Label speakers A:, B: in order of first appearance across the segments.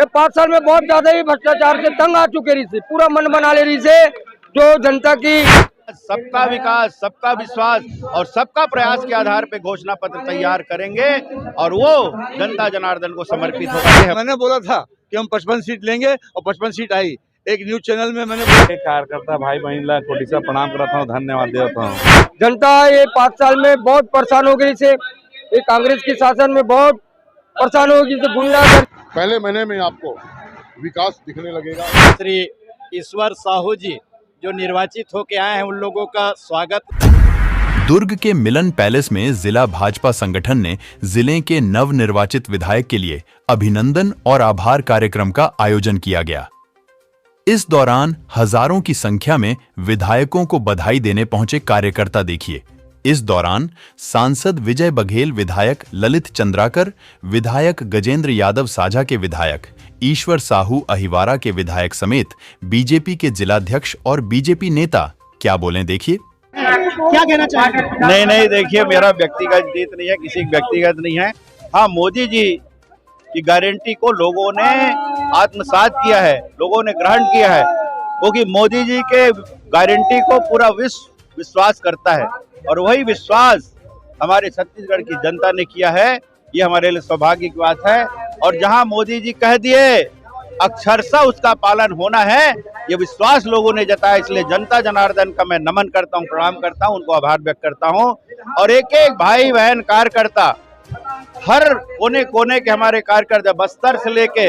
A: ये 5 साल में बहुत ज्यादा ही भ्रष्टाचार से तंग आ चुके रही से, पूरा मन बना ले रही से जो जनता की।
B: सबका विकास, सबका विश्वास और सबका प्रयास के आधार पे घोषणा पत्र तैयार करेंगे और वो जनता जनार्दन को समर्पित होगा।
C: मैंने बोला था कि हम 55 सीट लेंगे और 55 सीट आई। एक न्यूज चैनल में मैंने
D: कार्यकर्ता भाई बहन ला कोटि से प्रणाम करता हूँ, धन्यवाद देता हूँ।
A: जनता ये 5 साल में बहुत परेशान हो गई से, ये कांग्रेस के शासन में बहुत परेशान हो गई से। गुंडा
E: पहले महीने में आपको विकास दिखने लगेगा।
F: श्री ईश्वर साहू जी जो निर्वाचित होके आए हैं, उन लोगों का स्वागत।
G: दुर्ग के मिलन पैलेस में जिला भाजपा संगठन ने जिले के नवनिर्वाचित विधायक के लिए अभिनंदन और आभार कार्यक्रम का आयोजन किया गया। इस दौरान हजारों की संख्या में विधायकों को बधाई देने पहुंचे कार्यकर्ता देखिए। इस दौरान सांसद विजय बघेल, विधायक ललित चंद्राकर, विधायक गजेंद्र यादव साझा के विधायक ईश्वर साहू अहिवारा के विधायक समेत बीजेपी के जिलाध्यक्ष और बीजेपी नेता क्या बोले देखिए।
F: क्या कहना चाहेंगे?
B: नहीं देखिए, मेरा व्यक्तिगत जीत नहीं है, किसी व्यक्तिगत नहीं है। हाँ, मोदी जी की गारंटी को लोगों ने आत्मसात किया है, लोगों ने ग्रहण किया है, क्योंकि मोदी जी के गारंटी को पूरा विश्व विश्वास करता है और वही विश्वास हमारे छत्तीसगढ़ की जनता ने किया है। ये हमारे लिए सौभाग्य की बात है और जहां मोदी जी कह दिए अक्षरशः उसका पालन होना है, ये विश्वास लोगों ने जताया। इसलिए जनता जनार्दन का मैं नमन करता हूं, प्रणाम करता हूं, उनको आभार व्यक्त करता हूं। और एक एक भाई बहन कार्यकर्ता, हर कोने कोने के हमारे कार्यकर्ता, बस्तर से लेके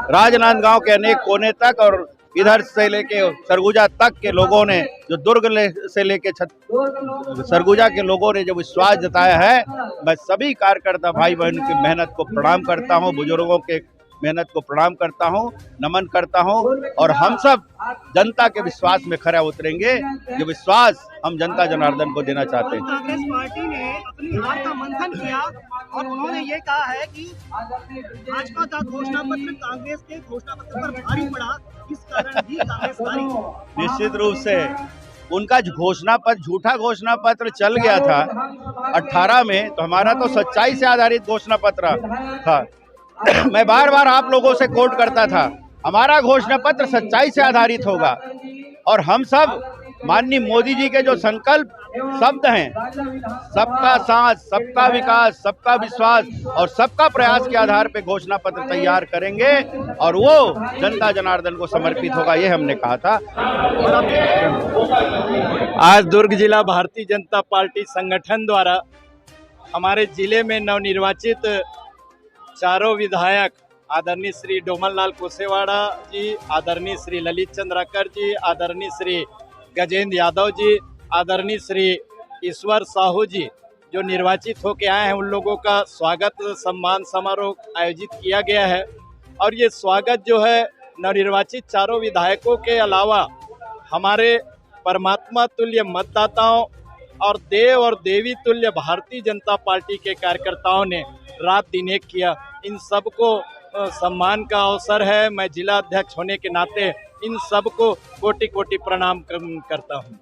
B: राजनांदगांव के अनेक कोने तक और इधर से लेके सरगुजा तक के लोगों ने, जो दुर्ग से लेके सरगुजा के लोगों ने जो विश्वास जताया है, मैं सभी कार्यकर्ता भाई बहन की मेहनत को प्रणाम करता हूं, बुजुर्गों के मेहनत को प्रणाम करता हूं, नमन करता हूं और हम सब जनता के विश्वास में खरा उतरेंगे। ये विश्वास हम जनता जनार्दन को देना चाहते हैं।
F: कांग्रेस पार्टी ने अपनी हार का मंथन किया और उन्होंने ये कहा है कि भाजपा का घोषणा पत्र कांग्रेस के घोषणा पत्र पर भारी पड़ा, इस कारण भी कांग्रेस हारी।
B: निश्चित रूप से उनका घोषणा पत्र, झूठा घोषणा पत्र चल गया था 18 में, तो हमारा तो सच्चाई से आधारित घोषणा पत्र था। मैं बार बार आप लोगों से कोट करता था, हमारा घोषणा पत्र सच्चाई से आधारित होगा और हम सब माननीय मोदी जी के जो संकल्प शब्द हैं, सबका साथ, सबका विकास, सबका विश्वास और सबका प्रयास के आधार पे घोषणा पत्र तैयार करेंगे और वो जनता जनार्दन को समर्पित होगा, ये हमने कहा था।
F: आज दुर्ग जिला भारतीय जनता पार्टी संगठन द्वारा हमारे जिले में नवनिर्वाचित चारों विधायक आदरणीय श्री डोमन लाल कुशवाहा जी, आदरणीय श्री ललित चंद्राकर जी, आदरणीय श्री गजेंद्र यादव जी, आदरणीय श्री ईश्वर साहू जी जो निर्वाचित होके आए हैं, उन लोगों का स्वागत सम्मान समारोह आयोजित किया गया है। और ये स्वागत जो है नवनिर्वाचित चारों विधायकों के अलावा हमारे परमात्मा तुल्य मतदाताओं और देव और देवी तुल्य भारतीय जनता पार्टी के कार्यकर्ताओं ने रात दिन एक किया। इन सबको सम्मान का अवसर है। मैं जिला अध्यक्ष होने के नाते इन सबको कोटि कोटि प्रणाम करता हूँ।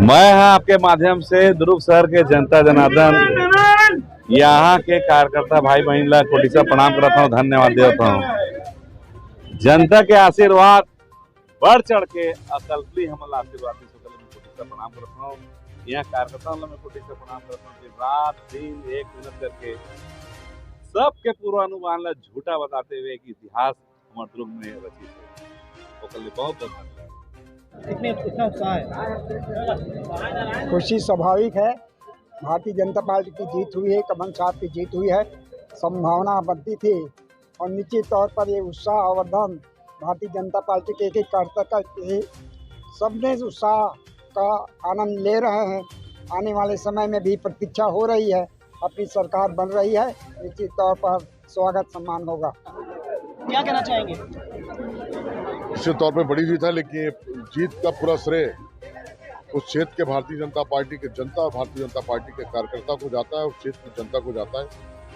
D: मैं आपके माध्यम से दुर्ग शहर के जनता जनार्दन, यहाँ के कार्यकर्ता भाई बहन ला कोटि से प्रणाम करता हूँ, धन्यवाद देता हूँ। जनता के आशीर्वाद बढ़ चढ़ के अकल्पी हमला आशीर्वाद कोटि से प्रणाम करता हूँ। यहाँ कार्यकर्ताओं मैं कोटि से प्रणाम करता हूँ कि रात दिन एक मेहनत करके सबके पूर्वानुमान ला झूठा बताते हुए एक इतिहास हमारे दुर्ग में रचित है। तो कल बहुत
F: इतना उत्साह है,
H: खुशी स्वाभाविक है। भारतीय जनता पार्टी की जीत हुई है, कमल साहब की जीत हुई है, संभावना बनती थी और निश्चित तौर पर ये उत्साह आवर्धन भारतीय जनता पार्टी के एक एक कार्यकर्ता के सबने उत्साह का आनंद ले रहे हैं। आने वाले समय में भी प्रतीक्षा हो रही है, अपनी सरकार बन रही है, निश्चित तौर पर स्वागत सम्मान होगा।
F: क्या कहना चाहेंगे?
E: निश्चित तौर पे बड़ी जीत है, लेकिन जीत का पूरा श्रेय उस क्षेत्र के भारतीय जनता पार्टी के जनता और भारतीय जनता पार्टी के कार्यकर्ता को जाता है, उस क्षेत्र की जनता को जाता है।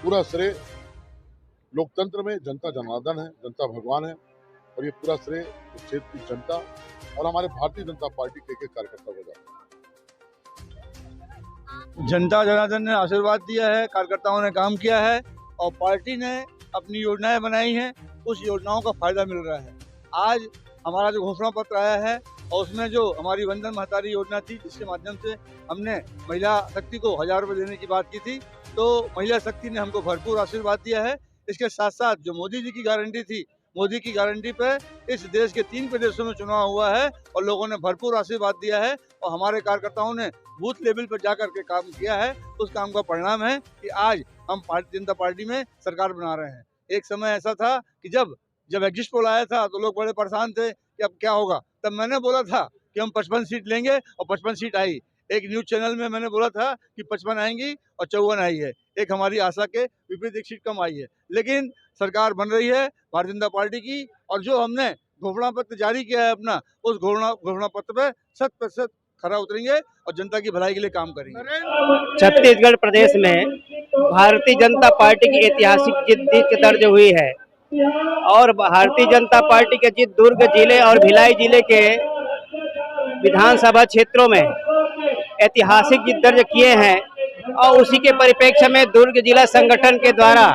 E: पूरा श्रेय लोकतंत्र में जनता जनार्दन है, जनता भगवान है और ये पूरा श्रेय उस क्षेत्र की जनता और हमारे भारतीय जनता पार्टी के एक कार्यकर्ता को जाता है।
C: जनता जनार्दन ने आशीर्वाद दिया है, कार्यकर्ताओं ने काम किया है और पार्टी ने अपनी योजनाएं बनाई हैं, उस योजनाओं का फायदा मिल रहा है। आज हमारा जो घोषणा पत्र आया है और उसमें जो हमारी वंदन महतारी योजना थी, जिसके माध्यम से हमने महिला शक्ति को 1000 रुपये देने की बात की थी, तो महिला शक्ति ने हमको भरपूर आशीर्वाद दिया है। इसके साथ साथ जो मोदी जी की गारंटी थी, मोदी की गारंटी पे इस देश के 3 प्रदेशों में चुनाव हुआ है और लोगों ने भरपूर आशीर्वाद दिया है और हमारे कार्यकर्ताओं ने बूथ लेवल पर जाकर के काम किया है। उस काम का परिणाम है कि आज हम भारतीय जनता पार्टी में सरकार बना रहे हैं। एक समय ऐसा था कि जब एग्जिट पोल आया था तो लोग बड़े परेशान थे कि अब क्या होगा। तब मैंने बोला था कि हम 55 सीट लेंगे और 55 सीट आई। एक न्यूज़ चैनल में मैंने बोला था कि 55 आएंगी और 54 आई है। एक हमारी आशा के विपरीत एक सीट कम आई है, लेकिन सरकार बन रही है भारतीय जनता पार्टी की। और जो हमने घोषणा पत्र जारी किया है अपना, उस घोषणा पत्र पे 100% खरा उतरेंगे और जनता की भलाई के लिए काम करेंगे।
I: छत्तीसगढ़ प्रदेश में भारतीय जनता पार्टी की ऐतिहासिक जीत दर्ज हुई है और भारतीय जनता पार्टी के जीत दुर्ग जिले और भिलाई जिले के विधानसभा क्षेत्रों में ऐतिहासिक जीत दर्ज किए हैं। और उसी के परिप्रेक्ष्य में दुर्ग जिला संगठन के द्वारा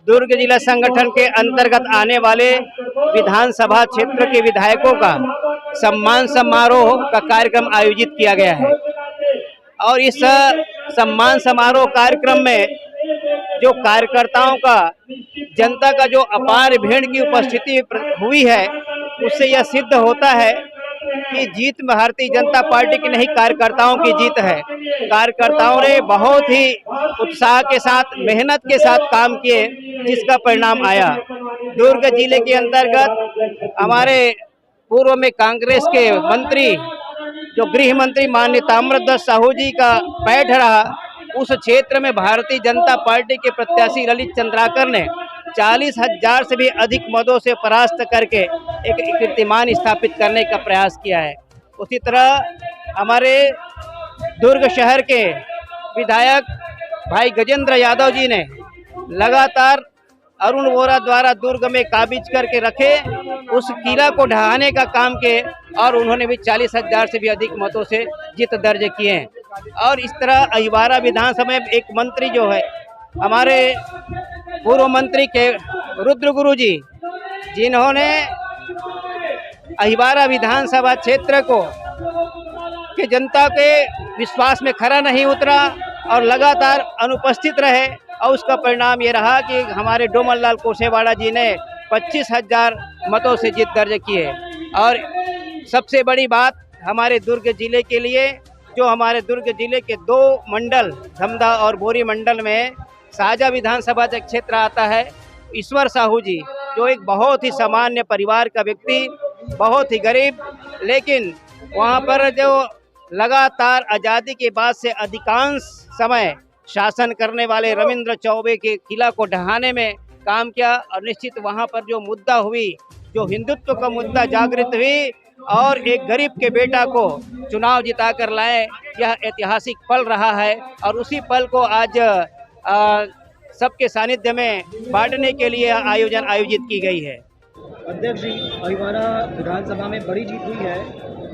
I: दुर्ग जिला संगठन के अंतर्गत आने वाले विधानसभा क्षेत्र के विधायकों का सम्मान समारोह का कार्यक्रम आयोजित किया गया है। और इस सम्मान समारोह कार्यक्रम में जो कार्यकर्ताओं का, जनता का जो अपार भीड़ की उपस्थिति हुई है, उससे यह सिद्ध होता है कि जीत भारतीय जनता पार्टी की नहीं, कार्यकर्ताओं की जीत है। कार्यकर्ताओं ने बहुत ही उत्साह के साथ, मेहनत के साथ काम किए, जिसका परिणाम आया। दुर्ग जिले के अंतर्गत हमारे पूर्व में कांग्रेस के मंत्री, जो गृह मंत्री माननीय ताम्रध्वज साहू जी का पैठ रहा, उस क्षेत्र में भारतीय जनता पार्टी के प्रत्याशी ललित चंद्राकर ने 40,000 से भी अधिक मतों से परास्त करके एक कीर्तिमान स्थापित करने का प्रयास किया है। उसी तरह हमारे दुर्ग शहर के विधायक भाई गजेंद्र यादव जी ने लगातार अरुण वोरा द्वारा दुर्ग में काबिज करके रखे उस किला को ढहाने का काम किए और उन्होंने भी 40,000 से भी अधिक मतों से जीत दर्ज किए हैं। और इस तरह अहिवारा विधानसभा में एक मंत्री जो है, हमारे पूर्व मंत्री के रुद्र गुरु जी, जिन्होंने अहिवारा विधानसभा क्षेत्र को के जनता के विश्वास में खरा नहीं उतरा और लगातार अनुपस्थित रहे, और उसका परिणाम ये रहा कि हमारे डोमन लाल कोसेवाड़ा जी ने 25,000 मतों से जीत दर्ज की है। और सबसे बड़ी बात हमारे दुर्ग जिले के लिए, जो हमारे दुर्ग जिले के 2 मंडल, धमधा और बोरी मंडल में साजा विधानसभा क्षेत्र आता है, ईश्वर साहू जी, जो एक बहुत ही सामान्य परिवार का व्यक्ति, बहुत ही गरीब, लेकिन वहाँ पर जो लगातार आज़ादी के बाद से अधिकांश समय शासन करने वाले रविंद्र चौबे के किला को ढहाने में काम किया। और निश्चित वहाँ पर जो मुद्दा हुई, जो हिंदुत्व का मुद्दा जागृत हुई और एक गरीब के बेटा को चुनाव जिता कर लाए, यह ऐतिहासिक पल रहा है। और उसी पल को आज सबके सानिध्य में बांटने के लिए आयोजन आयोजित की गई है।
J: अध्यक्ष जी, अहिवारा विधानसभा में बड़ी जीत हुई है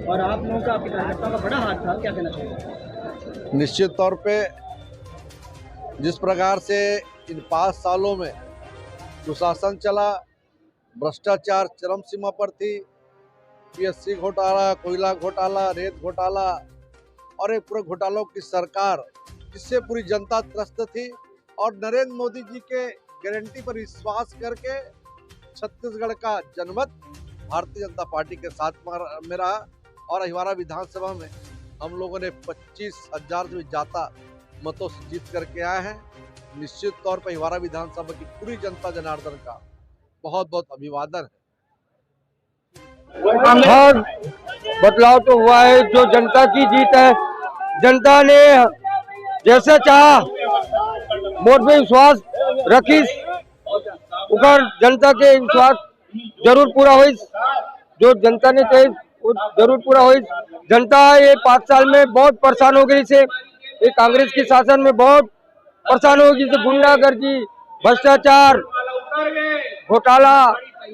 J: और आप लोगों का, आपके कार्यकर्ताओं का बड़ा हाथ था, क्या कहना चाहिए?
K: निश्चित तौर पे जिस प्रकार से इन 5 सालों में सुशासन चला, भ्रष्टाचार चरम सीमा पर थी, पीएससी घोटाला, कोयला घोटाला, रेत घोटाला और एक पूरे घोटालों की सरकार, जिससे पूरी जनता त्रस्त थी। और नरेंद्र मोदी जी के गारंटी पर विश्वास करके छत्तीसगढ़ का जनमत भारतीय जनता पार्टी के साथ में रहा और अहिवारा विधानसभा में हम लोगों ने 25,000 से भी ज़्यादा मतों से जीत करके आए हैं। निश्चित तौर पर अहिवारा विधानसभा की पूरी जनता जनार्दन का बहुत बहुत अभिवादन है।
A: हाँ, बदलाव तो हुआ है, जो जनता की जीत है। जनता ने जैसा चाहा वोट में विश्वास रखी, उकर जनता के विश्वास जरूर पूरा हुई, जो जनता ने चाहे वो जरूर पूरा हुई। जनता ये 5 साल में बहुत परेशान हो गई से, ये कांग्रेस की शासन में बहुत परेशान हो गई से, गुंडागर्दी, भ्रष्टाचार, घोटाला,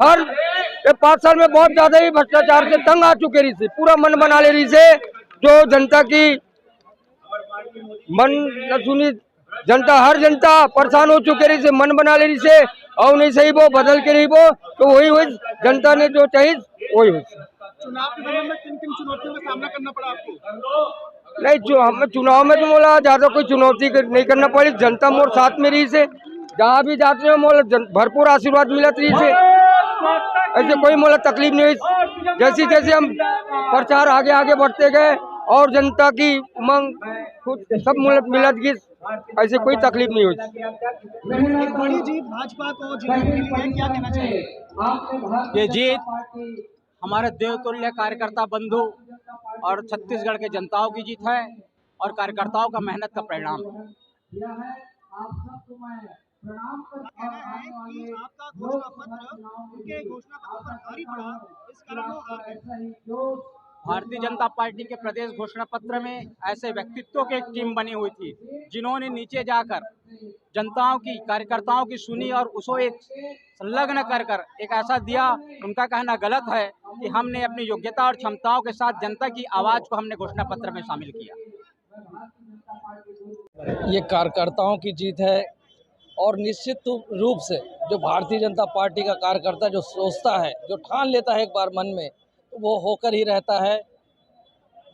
A: हर ये 5 साल में बहुत ज्यादा ही भ्रष्टाचार से तंग आ चुके रही से, पूरा मन बना ले रही से, जो जनता की मन न सुनी, जनता हर जनता परेशान हो चुके रही से, मन बना ले रही से। और नहीं सही वो बदल के नहीं वो तो वही हुई जनता ने जो चाहिए वही हुई।
J: चुनाव के दौरान में किन किन चुनौतियों का सामना करना पड़ा आपको?
A: नहीं हमें चुनाव में तो बोला ज्यादा कोई चुनौती नहीं करना पड़ी, जनता मोर साथ में रही से, जहाँ भी जाते हैं मोल भरपूर आशीर्वाद मिलत रही से, ऐसे कोई मोला तकलीफ नहीं हुई। जैसे जैसे हम प्रचार आगे आगे बढ़ते गए और जनता की उमंग खुद सब मिलत गई, ऐसे कोई तकलीफ नहीं हुई।
J: एक बड़ी जीत भाजपा को जीतने के लिए क्या कहना चाहिए?
I: ये जीत हमारे देवतुल्य कार्यकर्ता बंधु और छत्तीसगढ़ के जनताओं की जीत है और कार्यकर्ताओं का मेहनत का परिणाम है।
J: आपका घोषणा पत्र उनके घोषणा पत्र पर भारी पड़ा, इस कारण वो हार गए।
I: भारतीय जनता पार्टी के प्रदेश घोषणा पत्र में ऐसे व्यक्तित्वों की एक टीम बनी हुई थी जिन्होंने नीचे जाकर जनताओं की कार्यकर्ताओं की सुनी और उसको एक संलग्न कर एक ऐसा दिया। उनका कहना गलत है कि हमने अपनी योग्यता और क्षमताओं के साथ जनता की आवाज को हमने घोषणा पत्र में शामिल किया।
K: ये कार्यकर्ताओं की जीत है और निश्चित रूप से जो भारतीय जनता पार्टी का कार्यकर्ता जो सोचता है, जो ठान लेता है एक बार मन में, तो वो होकर ही रहता है।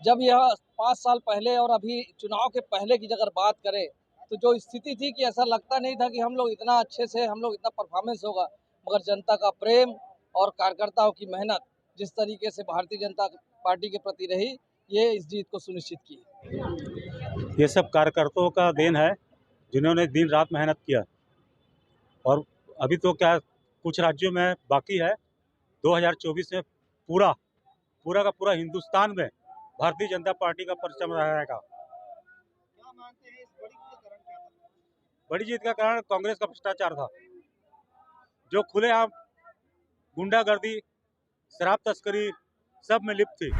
K: जब यह 5 साल पहले और अभी चुनाव के पहले की अगर बात करें तो जो स्थिति थी कि ऐसा लगता नहीं था कि हम लोग इतना अच्छे से हम लोग इतना परफॉर्मेंस होगा, मगर जनता का प्रेम और कार्यकर्ताओं की मेहनत जिस तरीके से भारतीय जनता पार्टी के प्रति रही, ये इस जीत को सुनिश्चित की।
L: ये सब कार्यकर्ताओं का देन है जिन्होंने दिन रात मेहनत किया और अभी तो क्या कुछ राज्यों में बाकी है। 2024 में पूरा का पूरा हिंदुस्तान में भारतीय जनता पार्टी का परचम रहेगा।
J: क्या मानते हैं इस बड़ी जीत का कारण क्या था?
L: बड़ी जीत का कारण कांग्रेस का भ्रष्टाचार था, जो खुलेआम गुंडागर्दी, शराब तस्करी सब में लिप्त थी।